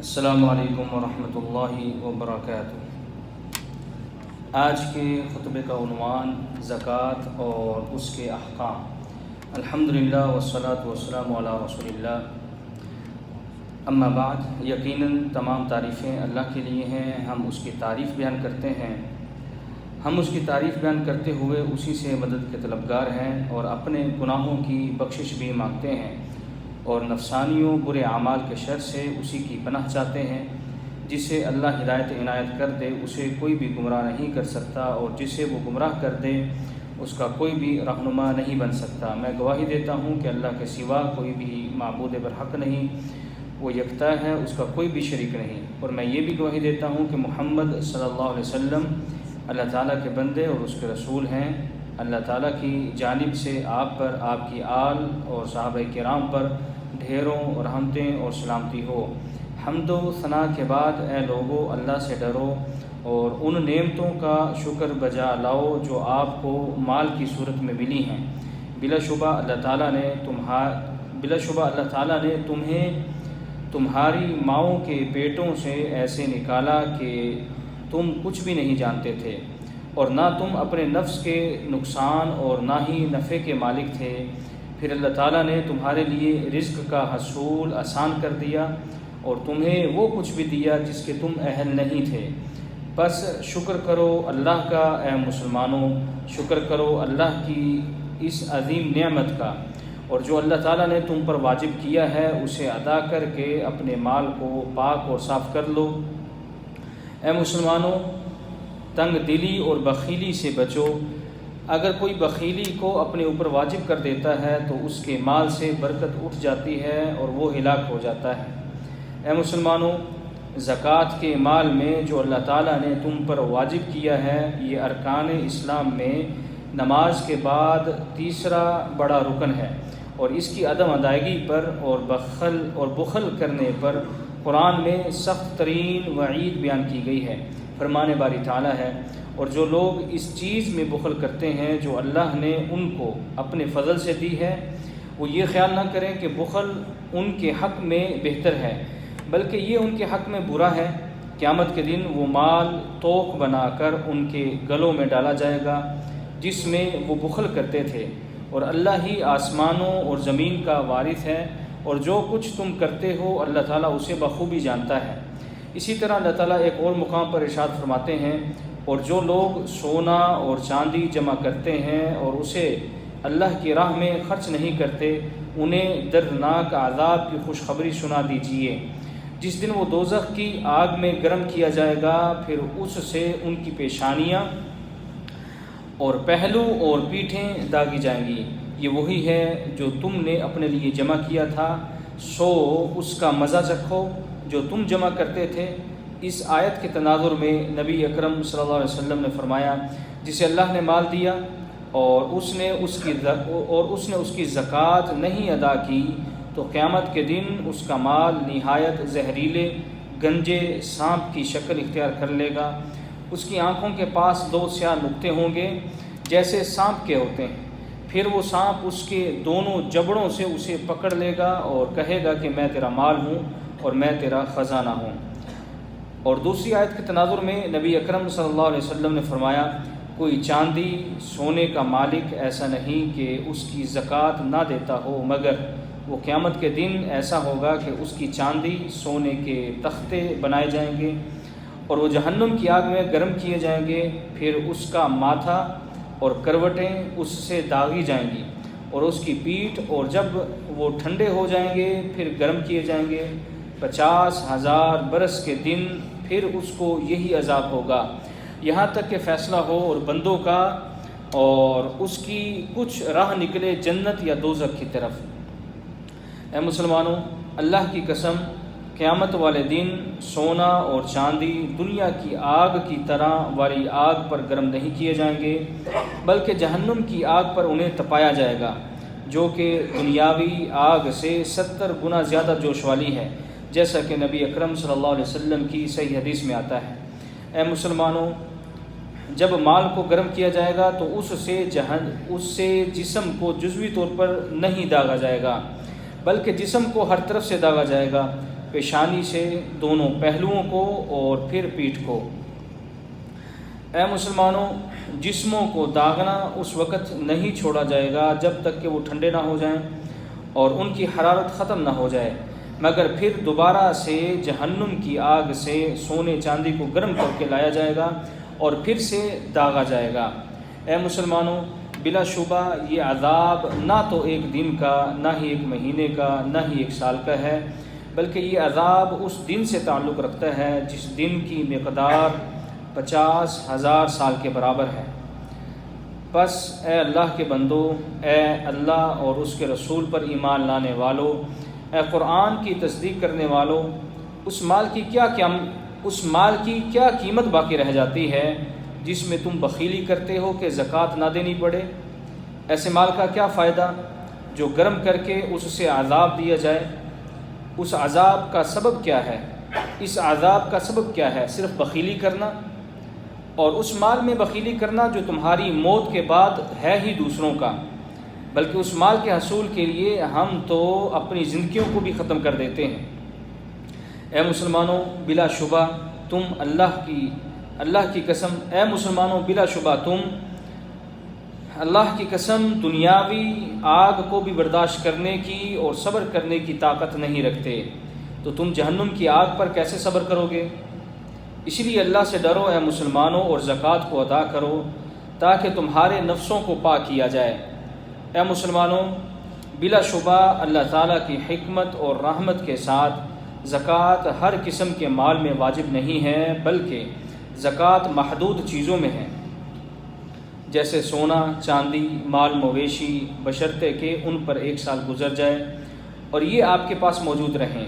السلام علیکم ورحمۃ اللہ وبرکاتہ۔ آج کے خطبے کا عنوان زکوٰۃ اور اس کے احکام۔ الحمدللہ والصلاۃ والسلام علی رسول اللہ، اما بعد۔ یقیناً تمام تعریفیں اللہ کے لیے ہیں۔ ہم اس کی تعریف بیان کرتے ہیں، ہم اس کی تعریف بیان کرتے ہوئے اسی سے مدد کے طلبگار ہیں اور اپنے گناہوں کی بخشش بھی مانگتے ہیں، اور نفسانیوں برے اعمال کے شر سے اسی کی پناہ چاہتے ہیں۔ جسے اللہ ہدایت عنایت کر دے اسے کوئی بھی گمراہ نہیں کر سکتا، اور جسے وہ گمراہ کر دے اس کا کوئی بھی رہنما نہیں بن سکتا۔ میں گواہی دیتا ہوں کہ اللہ کے سوا کوئی بھی معبود برحق نہیں، وہ یکتا ہے، اس کا کوئی بھی شریک نہیں۔ اور میں یہ بھی گواہی دیتا ہوں کہ محمد صلی اللہ علیہ وسلم اللہ تعالیٰ کے بندے اور اس کے رسول ہیں۔ اللہ تعالیٰ کی جانب سے آپ پر، آپ کی آل اور صحابہ کرام پر ڈھیروں رحمتیں اور سلامتی ہو۔ حمد و ثنا کے بعد اے لوگو، اللہ سے ڈرو اور ان نعمتوں کا شکر بجا لاؤ جو آپ کو مال کی صورت میں ملی ہیں۔ بلا شبہ اللہ تعالیٰ نے تمہیں تمہاری ماؤں کے پیٹوں سے ایسے نکالا کہ تم کچھ بھی نہیں جانتے تھے، اور نہ تم اپنے نفس کے نقصان اور نہ ہی نفع کے مالک تھے۔ پھر اللہ تعالیٰ نے تمہارے لیے رزق کا حصول آسان کر دیا اور تمہیں وہ کچھ بھی دیا جس کے تم اہل نہیں تھے۔ بس شکر کرو اللہ کا اے مسلمانوں، شکر کرو اللہ کی اس عظیم نعمت کا، اور جو اللہ تعالیٰ نے تم پر واجب کیا ہے اسے ادا کر کے اپنے مال کو پاک اور صاف کر لو۔ اے مسلمانوں، تنگ دلی اور بخیلی سے بچو۔ اگر کوئی بخیلی کو اپنے اوپر واجب کر دیتا ہے تو اس کے مال سے برکت اٹھ جاتی ہے اور وہ ہلاک ہو جاتا ہے۔ اے مسلمانوں، زکوٰۃ کے مال میں جو اللہ تعالیٰ نے تم پر واجب کیا ہے، یہ ارکان اسلام میں نماز کے بعد تیسرا بڑا رکن ہے، اور اس کی عدم ادائیگی پر اور بخل کرنے پر قرآن میں سخت ترین وعید بیان کی گئی ہے۔ فرمان باری تعالیٰ ہے، اور جو لوگ اس چیز میں بخل کرتے ہیں جو اللہ نے ان کو اپنے فضل سے دی ہے، وہ یہ خیال نہ کریں کہ بخل ان کے حق میں بہتر ہے، بلکہ یہ ان کے حق میں برا ہے۔ قیامت کے دن وہ مال توق بنا کر ان کے گلوں میں ڈالا جائے گا جس میں وہ بخل کرتے تھے، اور اللہ ہی آسمانوں اور زمین کا وارث ہے، اور جو کچھ تم کرتے ہو اللہ تعالیٰ اسے بخوبی جانتا ہے۔ اسی طرح اللہ تعالیٰ ایک اور مقام پر ارشاد فرماتے ہیں، اور جو لوگ سونا اور چاندی جمع کرتے ہیں اور اسے اللہ کی راہ میں خرچ نہیں کرتے، انہیں دردناک عذاب کی خوشخبری سنا دیجیے، جس دن وہ دوزخ کی آگ میں گرم کیا جائے گا، پھر اس سے ان کی پیشانیاں اور پہلو اور پیٹھیں داغی جائیں گی۔ یہ وہی ہے جو تم نے اپنے لیے جمع کیا تھا، سو اس کا مزہ چکھو جو تم جمع کرتے تھے۔ اس آیت کے تناظر میں نبی اکرم صلی اللہ علیہ وسلم نے فرمایا، جسے اللہ نے مال دیا اور اس نے اس کی زکوٰۃ نہیں ادا کی، تو قیامت کے دن اس کا مال نہایت زہریلے گنجے سانپ کی شکل اختیار کر لے گا۔ اس کی آنکھوں کے پاس دو سیاہ نقطے ہوں گے جیسے سانپ کے ہوتے ہیں۔ پھر وہ سانپ اس کے دونوں جبڑوں سے اسے پکڑ لے گا اور کہے گا کہ میں تیرا مال ہوں اور میں تیرا خزانہ ہوں۔ اور دوسری آیت کے تناظر میں نبی اکرم صلی اللہ علیہ وسلم نے فرمایا، کوئی چاندی سونے کا مالک ایسا نہیں کہ اس کی زکوٰۃ نہ دیتا ہو، مگر وہ قیامت کے دن ایسا ہوگا کہ اس کی چاندی سونے کے تختے بنائے جائیں گے اور وہ جہنم کی آگ میں گرم کیے جائیں گے، پھر اس کا ماتھا اور کروٹیں اس سے داغی جائیں گی اور اس کی پیٹھ، اور جب وہ ٹھنڈے ہو جائیں گے پھر گرم کیے جائیں گے 50,000 برس کے دن، پھر اس کو یہی عذاب ہوگا یہاں تک کہ فیصلہ ہو اور بندوں کا اور اس کی کچھ راہ نکلے جنت یا دوزخ کی طرف۔ اے مسلمانوں، اللہ کی قسم، قیامت والے دن سونا اور چاندی دنیا کی آگ کی طرح والی آگ پر گرم نہیں کیے جائیں گے، بلکہ جہنم کی آگ پر انہیں تپایا جائے گا، جو کہ دنیاوی آگ سے 70 گنا زیادہ جوش والی ہے، جیسا کہ نبی اکرم صلی اللہ علیہ وسلم کی صحیح حدیث میں آتا ہے۔ اے مسلمانوں، جب مال کو گرم کیا جائے گا تو اس سے جسم کو جزوی طور پر نہیں داغا جائے گا، بلکہ جسم کو ہر طرف سے داغا جائے گا، پیشانی سے دونوں پہلوؤں کو اور پھر پیٹھ کو۔ اے مسلمانوں، جسموں کو داغنا اس وقت نہیں چھوڑا جائے گا جب تک کہ وہ ٹھنڈے نہ ہو جائیں اور ان کی حرارت ختم نہ ہو جائے، مگر پھر دوبارہ سے جہنم کی آگ سے سونے چاندی کو گرم کر کے لایا جائے گا اور پھر سے داغا جائے گا۔ اے مسلمانوں، بلا شبہ یہ عذاب نہ تو ایک دن کا، نہ ہی ایک مہینے کا، نہ ہی ایک سال کا ہے، بلکہ یہ عذاب اس دن سے تعلق رکھتا ہے جس دن کی مقدار 50,000 سال کے برابر ہے۔ پس اے اللہ کے بندو، اے اللہ اور اس کے رسول پر ایمان لانے والو، اے قرآن کی تصدیق کرنے والو، اس مال کی کیا قیمت باقی رہ جاتی ہے جس میں تم بخیلی کرتے ہو کہ زکوٰۃ نہ دینی پڑے؟ ایسے مال کا کیا فائدہ جو گرم کر کے اس سے عذاب دیا جائے؟ اس عذاب کا سبب کیا ہے؟ اس عذاب کا سبب کیا ہے؟ صرف بخیلی کرنا، اور اس مال میں بخیلی کرنا جو تمہاری موت کے بعد ہے ہی دوسروں کا، بلکہ اس مال کے حصول کے لیے ہم تو اپنی زندگیوں کو بھی ختم کر دیتے ہیں۔ اے مسلمانوں، بلا شبہ تم اللہ کی قسم اے مسلمانوں بلا شبہ تم اللہ کی قسم دنیاوی آگ کو بھی برداشت کرنے کی اور صبر کرنے کی طاقت نہیں رکھتے، تو تم جہنم کی آگ پر کیسے صبر کرو گے؟ اس لیے اللہ سے ڈرو اے مسلمانوں اور زکوٰۃ کو ادا کرو تاکہ تمہارے نفسوں کو پاک کیا جائے۔ اے مسلمانوں، بلا شبہ اللہ تعالیٰ کی حکمت اور رحمت کے ساتھ زکوٰۃ ہر قسم کے مال میں واجب نہیں ہے، بلکہ زکوٰۃ محدود چیزوں میں ہے، جیسے سونا، چاندی، مال مویشی، بشرطے کہ ان پر 1 سال گزر جائے اور یہ آپ کے پاس موجود رہیں۔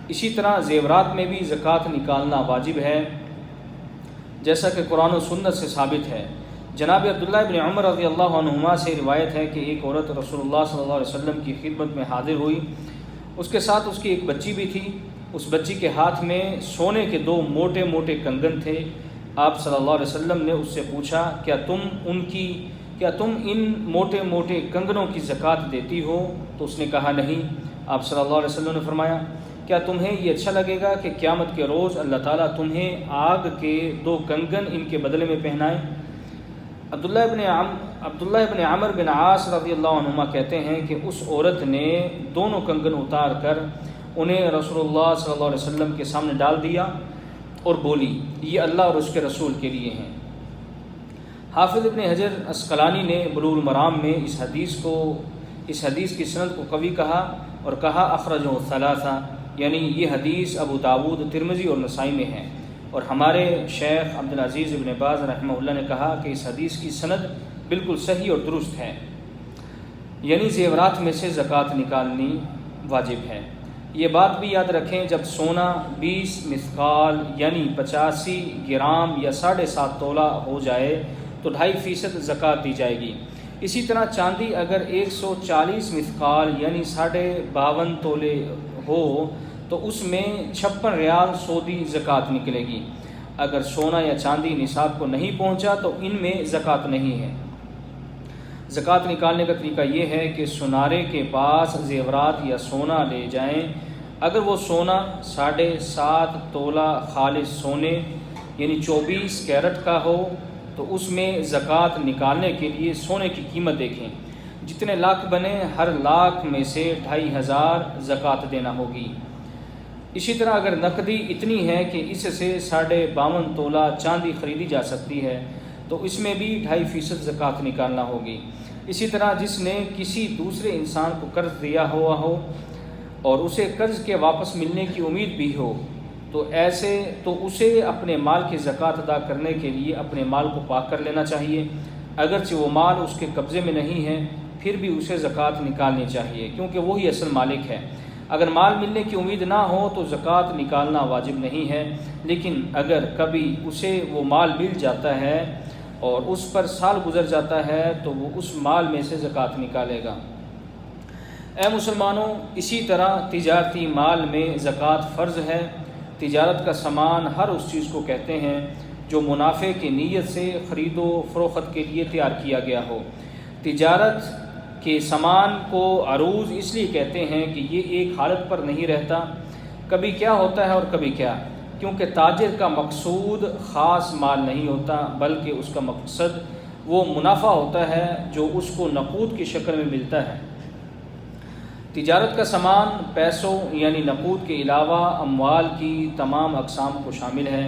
اسی طرح زیورات میں بھی زکوٰۃ نکالنا واجب ہے، جیسا کہ قرآن و سنت سے ثابت ہے۔ جناب عبداللہ ابن عمر رضی اللہ عنہما سے روایت ہے کہ ایک عورت رسول اللہ صلی اللہ علیہ وسلم کی خدمت میں حاضر ہوئی، اس کے ساتھ اس کی ایک بچی بھی تھی۔ اس بچی کے ہاتھ میں سونے کے 2 موٹے موٹے کنگن تھے۔ آپ صلی اللہ علیہ وسلم نے اس سے پوچھا، کیا تم ان موٹے موٹے کنگنوں کی زکوٰۃ دیتی ہو؟ تو اس نے کہا نہیں۔ آپ صلی اللہ علیہ وسلم نے فرمایا، کیا تمہیں یہ اچھا لگے گا کہ قیامت کے روز اللہ تعالیٰ تمہیں آگ کے 2 کنگن ان کے بدلے میں پہنائے؟ عبداللہ ابن عمر بن عاص رضی اللہ عنہما کہتے ہیں کہ اس عورت نے دونوں کنگن اتار کر انہیں رسول اللہ صلی اللہ علیہ وسلم کے سامنے ڈال دیا اور بولی، یہ اللہ اور اس کے رسول کے لیے ہیں۔ حافظ ابن حجر عسقلانی نے بلوغ المرام میں اس حدیث کی سند کو قوی کہا اور کہا اخرجہ الثلاثہ، یعنی یہ حدیث ابو داود، ترمذی اور نسائی میں ہے، اور ہمارے شیخ عبدالعزیز ابن باز رحمہ اللہ نے کہا کہ اس حدیث کی سند بالکل صحیح اور درست ہے، یعنی زیورات میں سے زکوٰۃ نکالنی واجب ہے۔ یہ بات بھی یاد رکھیں، جب سونا 20 مثقال یعنی 85 گرام یا 7.5 تولہ ہو جائے تو 2.5% زکوٰۃ دی جائے گی۔ اسی طرح چاندی اگر 140 مثقال یعنی 52.5 تولے ہو تو اس میں 56 ریال سعودی زکوٰۃ نکلے گی۔ اگر سونا یا چاندی نصاب کو نہیں پہنچا تو ان میں زکوٰۃ نہیں ہے۔ زکوٰۃ نکالنے کا طریقہ یہ ہے کہ سنارے کے پاس زیورات یا سونا لے جائیں۔ اگر وہ سونا 7.5 تولہ خالص سونے یعنی 24 کیرٹ کا ہو تو اس میں زکوٰۃ نکالنے کے لیے سونے کی قیمت دیکھیں، جتنے لاکھ بنے ہر لاکھ میں سے 2,500 زکوٰۃ دینا ہوگی۔ اسی طرح اگر نقدی اتنی ہے کہ اس سے 52.5 تولہ چاندی خریدی جا سکتی ہے تو اس میں بھی 2.5% زکوٰۃ نکالنا ہوگی۔ اسی طرح جس نے کسی دوسرے انسان کو قرض دیا ہوا ہو اور اسے قرض کے واپس ملنے کی امید بھی ہو تو اسے اپنے مال کی زکوٰۃ ادا کرنے کے لیے اپنے مال کو پاک کر لینا چاہیے۔ اگرچہ وہ مال اس کے قبضے میں نہیں ہے پھر بھی اسے زکوٰۃ نکالنی چاہیے، کیونکہ وہی اصل مالک ہے۔ اگر مال ملنے کی امید نہ ہو تو زکوٰۃ نکالنا واجب نہیں ہے، لیکن اگر کبھی اسے وہ مال مل جاتا ہے اور اس پر سال گزر جاتا ہے تو وہ اس مال میں سے زکوٰۃ نکالے گا۔ اے مسلمانوں، اسی طرح تجارتی مال میں زکوٰۃ فرض ہے۔ تجارت کا سامان ہر اس چیز کو کہتے ہیں جو منافع کی نیت سے خرید و فروخت کے لیے تیار کیا گیا ہو۔ تجارت کے سامان کو عروض اس لیے کہتے ہیں کہ یہ ایک حالت پر نہیں رہتا، کبھی کیا ہوتا ہے اور کبھی کیا، کیونکہ تاجر کا مقصود خاص مال نہیں ہوتا، بلکہ اس کا مقصد وہ منافع ہوتا ہے جو اس کو نقود کی شکل میں ملتا ہے۔ تجارت کا سامان پیسوں یعنی نقود کے علاوہ اموال کی تمام اقسام کو شامل ہے،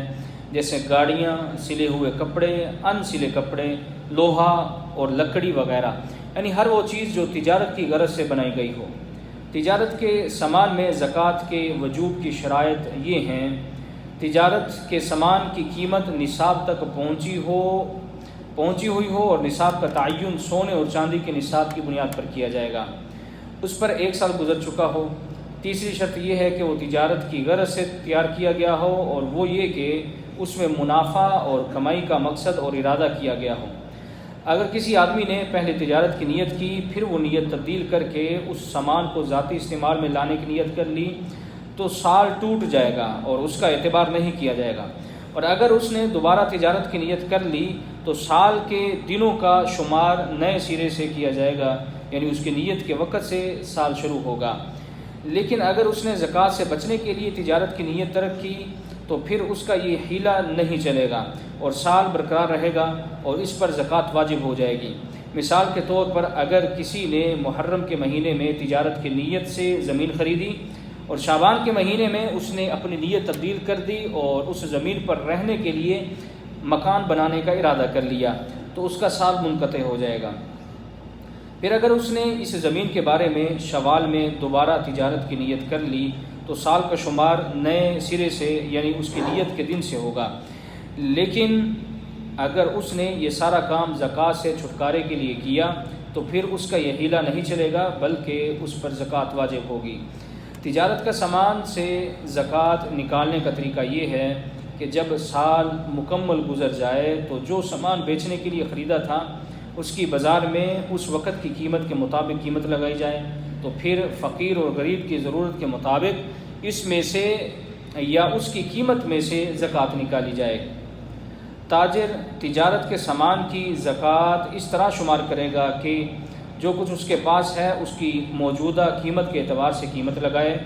جیسے گاڑیاں، سلے ہوئے کپڑے، ان سلے کپڑے، لوہا اور لکڑی وغیرہ، یعنی ہر وہ چیز جو تجارت کی غرض سے بنائی گئی ہو۔ تجارت کے سامان میں زکوٰۃ کے وجوب کی شرائط یہ ہیں: تجارت کے سامان کی قیمت نصاب تک پہنچی ہوئی ہو اور نصاب کا تعین سونے اور چاندی کے نصاب کی بنیاد پر کیا جائے گا، اس پر 1 سال گزر چکا ہو۔ تیسری شرط یہ ہے کہ وہ تجارت کی غرض سے تیار کیا گیا ہو، اور وہ یہ کہ اس میں منافع اور کمائی کا مقصد اور ارادہ کیا گیا ہو۔ اگر کسی آدمی نے پہلے تجارت کی نیت کی، پھر وہ نیت تبدیل کر کے اس سامان کو ذاتی استعمال میں لانے کی نیت کر لی، تو سال ٹوٹ جائے گا اور اس کا اعتبار نہیں کیا جائے گا۔ اور اگر اس نے دوبارہ تجارت کی نیت کر لی تو سال کے دنوں کا شمار نئے سرے سے کیا جائے گا، یعنی اس کی نیت کے وقت سے سال شروع ہوگا۔ لیکن اگر اس نے زکوٰۃ سے بچنے کے لیے تجارت کی نیت ترک کی تو پھر اس کا یہ حیلہ نہیں چلے گا اور سال برقرار رہے گا اور اس پر زکوٰۃ واجب ہو جائے گی۔ مثال کے طور پر اگر کسی نے محرم کے مہینے میں تجارت کی نیت سے زمین خریدی اور شعبان کے مہینے میں اس نے اپنی نیت تبدیل کر دی اور اس زمین پر رہنے کے لیے مکان بنانے کا ارادہ کر لیا، تو اس کا سال منقطع ہو جائے گا۔ پھر اگر اس نے اس زمین کے بارے میں شوال میں دوبارہ تجارت کی نیت کر لی تو سال کا شمار نئے سرے سے یعنی اس کی نیت کے دن سے ہوگا۔ لیکن اگر اس نے یہ سارا کام زکوٰۃ سے چھٹکارے کے لیے کیا تو پھر اس کا یہ حیلہ نہیں چلے گا، بلکہ اس پر زکوٰۃ واجب ہوگی۔ تجارت کا سامان سے زکوٰۃ نکالنے کا طریقہ یہ ہے کہ جب سال مکمل گزر جائے تو جو سامان بیچنے کے لیے خریدا تھا اس کی بازار میں اس وقت کی قیمت کے مطابق قیمت لگائی جائے، تو پھر فقیر اور غریب کی ضرورت کے مطابق اس میں سے یا اس کی قیمت میں سے زکوٰۃ نکالی جائے۔ تاجر تجارت کے سامان کی زکوٰۃ اس طرح شمار کرے گا کہ جو کچھ اس کے پاس ہے اس کی موجودہ قیمت کے اعتبار سے قیمت لگائے،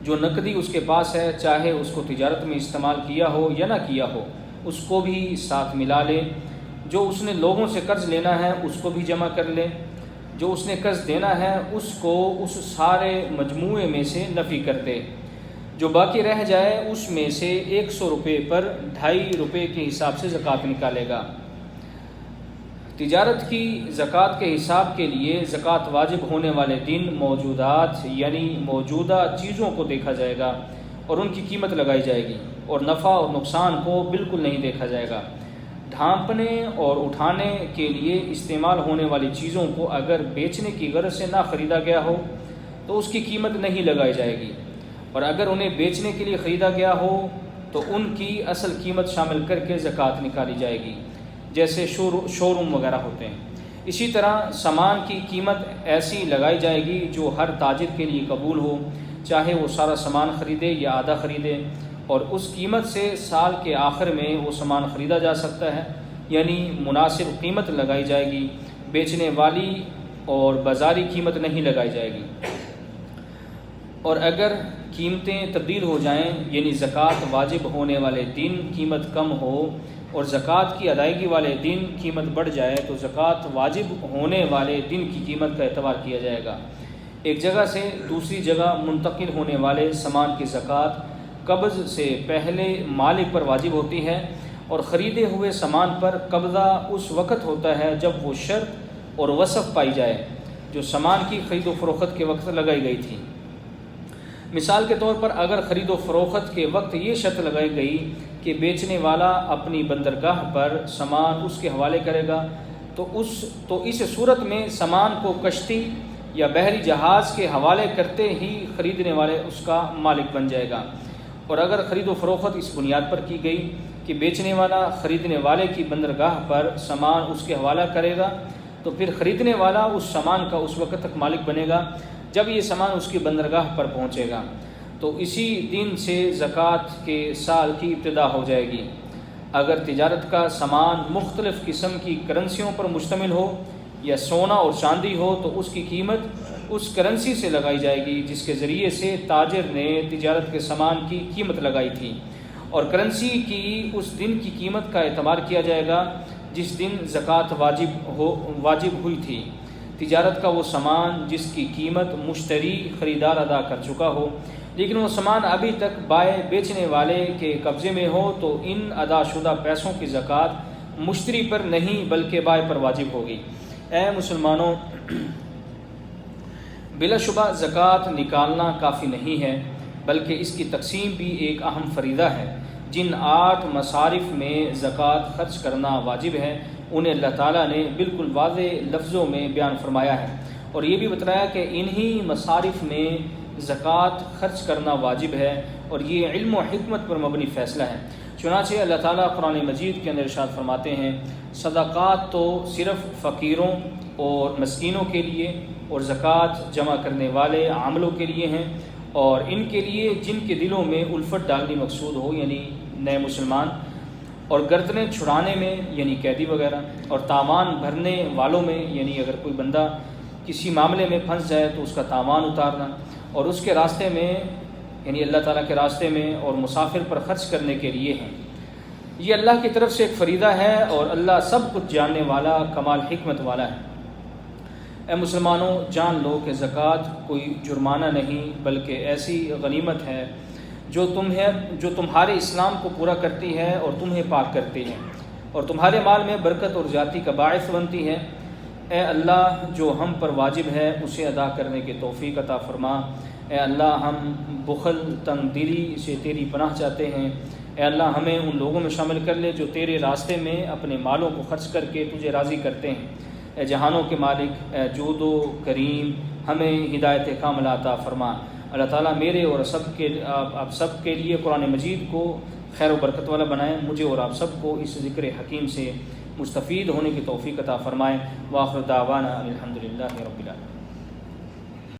جو نقدی اس کے پاس ہے چاہے اس کو تجارت میں استعمال کیا ہو یا نہ کیا ہو اس کو بھی ساتھ ملا لے، جو اس نے لوگوں سے قرض لینا ہے اس کو بھی جمع کر لے، جو اس نے قرض دینا ہے اس کو اس سارے مجموعے میں سے نفی کر دے، جو باقی رہ جائے اس میں سے 100 روپے پر 2.5 روپے کے حساب سے زکوٰۃ نکالے گا۔ تجارت کی زکوٰۃ کے حساب کے لیے زکوٰۃ واجب ہونے والے دن موجودات یعنی موجودہ چیزوں کو دیکھا جائے گا اور ان کی قیمت لگائی جائے گی، اور نفع اور نقصان کو بالکل نہیں دیکھا جائے گا۔ ڈھانپنے اور اٹھانے کے لیے استعمال ہونے والی چیزوں کو اگر بیچنے کی غرض سے نہ خریدا گیا ہو تو اس کی قیمت نہیں لگائی جائے گی، اور اگر انہیں بیچنے کے لیے خریدا گیا ہو تو ان کی اصل قیمت شامل کر کے زکوٰۃ نکالی جائے گی، جیسے شو روم وغیرہ ہوتے ہیں۔ اسی طرح سامان کی قیمت ایسی لگائی جائے گی جو ہر تاجر کے لیے قبول ہو، چاہے وہ سارا سامان خریدے یا آدھا خریدے، اور اس قیمت سے سال کے آخر میں وہ سامان خریدا جا سکتا ہے، یعنی مناسب قیمت لگائی جائے گی، بیچنے والی اور بازاری قیمت نہیں لگائی جائے گی۔ اور اگر قیمتیں تبدیل ہو جائیں یعنی زکوٰۃ واجب ہونے والے دن قیمت کم ہو اور زکوٰۃ کی ادائیگی والے دن قیمت بڑھ جائے تو زکوٰۃ واجب ہونے والے دن کی قیمت کا اعتبار کیا جائے گا۔ ایک جگہ سے دوسری جگہ منتقل ہونے والے سامان کی زکوٰۃ قبض سے پہلے مالک پر واجب ہوتی ہے، اور خریدے ہوئے سامان پر قبضہ اس وقت ہوتا ہے جب وہ شرط اور وصف پائی جائے جو سامان کی خرید و فروخت کے وقت لگائی گئی تھی۔ مثال کے طور پر اگر خرید و فروخت کے وقت یہ شرط لگائی گئی کہ بیچنے والا اپنی بندرگاہ پر سامان اس کے حوالے کرے گا تو اس صورت میں سامان کو کشتی یا بحری جہاز کے حوالے کرتے ہی خریدنے والے اس کا مالک بن جائے گا۔ اور اگر خرید و فروخت اس بنیاد پر کی گئی کہ بیچنے والا خریدنے والے کی بندرگاہ پر سامان اس کے حوالہ کرے گا تو پھر خریدنے والا اس سامان کا اس وقت تک مالک بنے گا جب یہ سامان اس کی بندرگاہ پر پہنچے گا، تو اسی دن سے زکوٰۃ کے سال کی ابتدا ہو جائے گی۔ اگر تجارت کا سامان مختلف قسم کی کرنسیوں پر مشتمل ہو یا سونا اور چاندی ہو تو اس کی قیمت اس کرنسی سے لگائی جائے گی جس کے ذریعے سے تاجر نے تجارت کے سامان کی قیمت لگائی تھی، اور کرنسی کی اس دن کی قیمت کا اعتبار کیا جائے گا جس دن زکوٰۃ واجب ہوئی تھی۔ تجارت کا وہ سامان جس کی قیمت مشتری خریدار ادا کر چکا ہو، لیکن وہ سامان ابھی تک بائیں بیچنے والے کے قبضے میں ہو تو ان ادا شدہ پیسوں کی زکوٰۃ مشتری پر نہیں بلکہ بائیں پر واجب ہوگی۔ اے مسلمانوں، بلا شبہ زکوٰۃ نکالنا کافی نہیں ہے، بلکہ اس کی تقسیم بھی ایک اہم فریضہ ہے۔ جن 8 مصارف میں زکوٰۃ خرچ کرنا واجب ہے انہیں اللہ تعالیٰ نے بالکل واضح لفظوں میں بیان فرمایا ہے، اور یہ بھی بتایا کہ انہی مصارف میں زکوٰۃ خرچ کرنا واجب ہے، اور یہ علم و حکمت پر مبنی فیصلہ ہے۔ چنانچہ اللہ تعالیٰ قرآن مجید کے اندر ارشاد فرماتے ہیں، صدقات تو صرف فقیروں اور مسکینوں کے لیے اور زکوٰۃ جمع کرنے والے عاملوں کے لیے ہیں، اور ان کے لیے جن کے دلوں میں الفت ڈالنی مقصود ہو، یعنی نئے مسلمان، اور گردنیں چھڑانے میں یعنی قیدی وغیرہ، اور تاوان بھرنے والوں میں یعنی اگر کوئی بندہ کسی معاملے میں پھنس جائے تو اس کا تاوان اتارنا، اور اس کے راستے میں یعنی اللہ تعالیٰ کے راستے میں اور مسافر پر خرچ کرنے کے لیے ہیں۔ یہ اللہ کی طرف سے ایک فریضہ ہے، اور اللہ سب کچھ جاننے والا کمال حکمت والا ہے۔ اے مسلمانوں، جان لو کہ زکوٰۃ کوئی جرمانہ نہیں بلکہ ایسی غنیمت ہے جو تمہارے اسلام کو پورا کرتی ہے اور تمہیں پاک کرتی ہے، اور تمہارے مال میں برکت اور زیادتی کا باعث بنتی ہے۔ اے اللہ، جو ہم پر واجب ہے اسے ادا کرنے کی توفیق عطا فرما۔ اے اللہ، ہم بخل تنگ دلی سے تیری پناہ چاہتے ہیں۔ اے اللہ، ہمیں ان لوگوں میں شامل کر لے جو تیرے راستے میں اپنے مالوں کو خرچ کر کے تجھے راضی کرتے ہیں۔ اے جہانوں کے مالک، اے جود و کریم، ہمیں ہدایت کاملہ عطا فرما۔ اللہ تعالیٰ میرے اور آپ سب کے لیے قرآن مجید کو خیر و برکت والا بنائے، مجھے اور آپ سب کو اس ذکر حکیم سے مستفید ہونے کی توفیق عطا فرمائے۔ وآخر دعوانا الحمدللہ رب العالمین۔